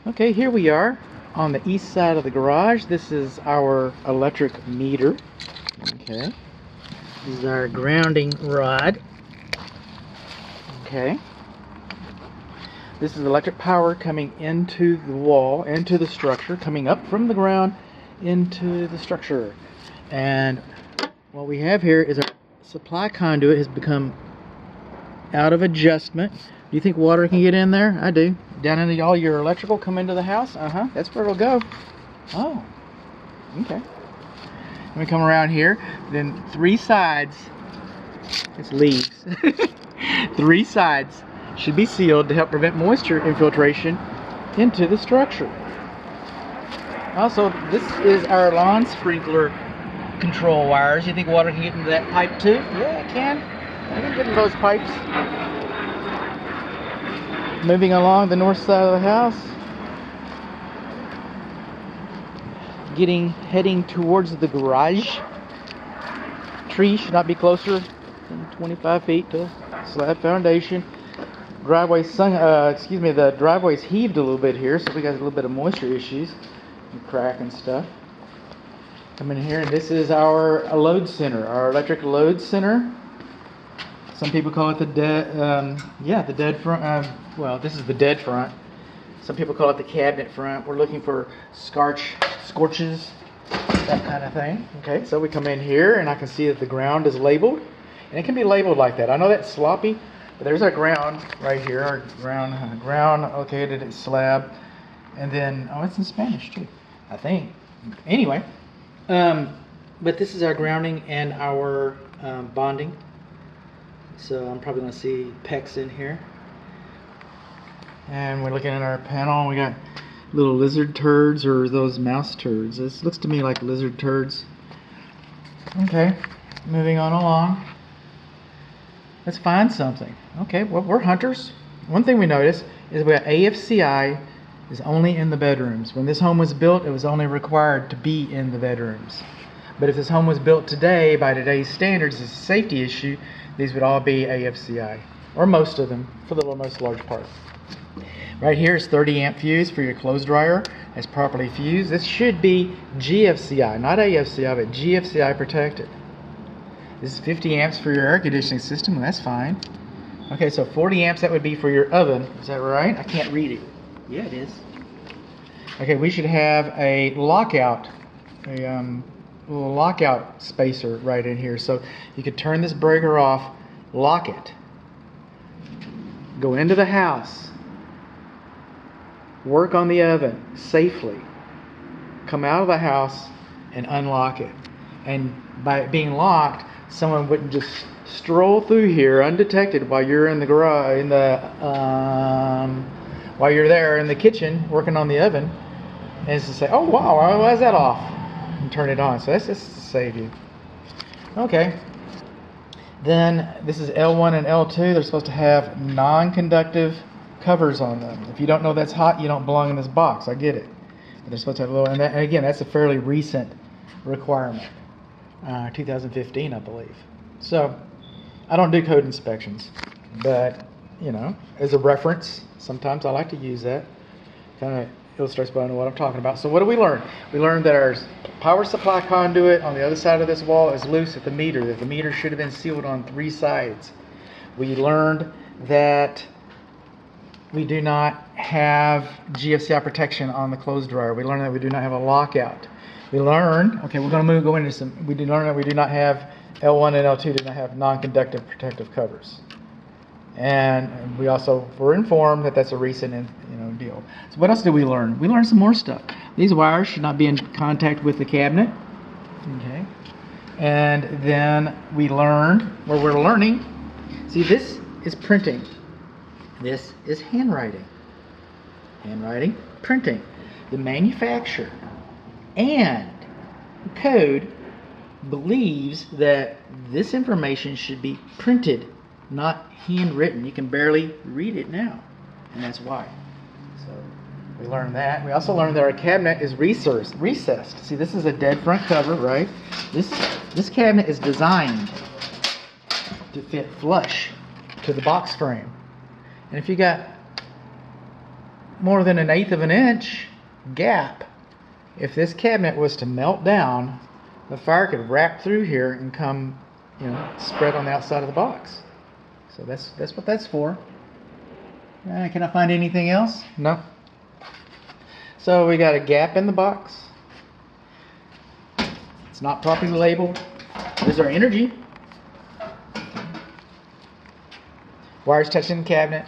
Okay, here we are on the east side of the garage. This is our electric meter. Okay. This is our grounding rod. Okay. This is electric power coming into the wall, into the structure, coming up from the ground into the structure. And what we have here is our supply conduit has become out of adjustment. Do you think water can get in there? I do. Down into all your electrical come into the house? That's where it'll go. Oh, okay. Let me come around here. Then three sides, it's leaves. Three sides should be sealed to help prevent moisture infiltration into the structure. Also, this is our lawn sprinkler control wires. You think water can get into that pipe too? Yeah, it can. I can get into those pipes. Moving along the north side of the house, heading towards the garage. Tree should not be closer than 25 feet to slab foundation. The driveway's heaved a little bit here, so we got a little bit of moisture issues and crack and stuff. Come in here, and this is our load center, our electric load center. Some people call it the dead front. Well, this is the dead front. Some people call it the cabinet front. We're looking for scorches, that kind of thing. Okay, so we come in here, and I can see that the ground is labeled, and it can be labeled like that. I know that's sloppy, but there's our ground right here. Our ground located at slab, and then it's in Spanish too, I think. Anyway, but this is our grounding and our bonding. So I'm probably going to see PEX in here. And we're looking at our panel, and we got little lizard turds, or those mouse turds. This looks to me like lizard turds. Okay, moving on along. Let's find something. Okay, well, we're hunters. One thing we notice is we got AFCI is only in the bedrooms. When this home was built, it was only required to be in the bedrooms. But if this home was built today, by today's standards, it's a safety issue, these would all be AFCI, or most of them, for the most large part. Right here is 30 amp fuse for your clothes dryer. It's properly fused. This should be GFCI, not AFCI, but GFCI protected. This is 50 amps for your air conditioning system, and that's fine. Okay, so 40 amps, that would be for your oven. Is that right? I can't read it. Yeah, it is. Okay, we should have a lockout, little lockout spacer right in here, so you could turn this breaker off, lock it, go into the house, work on the oven safely, come out of the house and unlock it. And by it being locked, someone wouldn't just stroll through here undetected while you're in the garage, while you're there in the kitchen working on the oven, and it's to say, oh wow, why is that off? And turn it on. So that's just to save you. Okay. Then this is L1 and L2. They're supposed to have non-conductive covers on them. If you don't know that's hot, you don't belong in this box. I get it. But they're supposed to have a little, and again, that's a fairly recent requirement. 2015, I believe. So I don't do code inspections, but as a reference, sometimes I like to use that. Kind of illustrates what I know what I'm talking about. So what do we learn? We learned that our power supply conduit on the other side of this wall is loose at the meter, that the meter should have been sealed on three sides. We learned that we do not have GFCI protection on the clothes dryer. We learned that we do not have a lockout. We learned, okay, we're going to go into some, we did learn that we do not have, L1 and L2 do not have non-conductive protective covers. And we also were informed that that's a recent deal. So what else did we learn? We learned some more stuff. These wires should not be in contact with the cabinet. Okay. And then we learned, where we're learning, see, this is printing. This is handwriting. Handwriting, printing. The manufacturer and code believes that this information should be printed, not handwritten. You can barely read it now, and that's why. So we learned that. We also learned that our cabinet is recessed. See, this is a dead front cover, right? This cabinet is designed to fit flush to the box frame. And if you got more than 1/8 of an inch gap. If this cabinet was to melt down, the fire could wrap through here and come, spread on the outside of the box. So that's what that's for. Can I find anything else? No. So we got a gap in the box. It's not properly labeled. There's our energy. Wires touching the cabinet.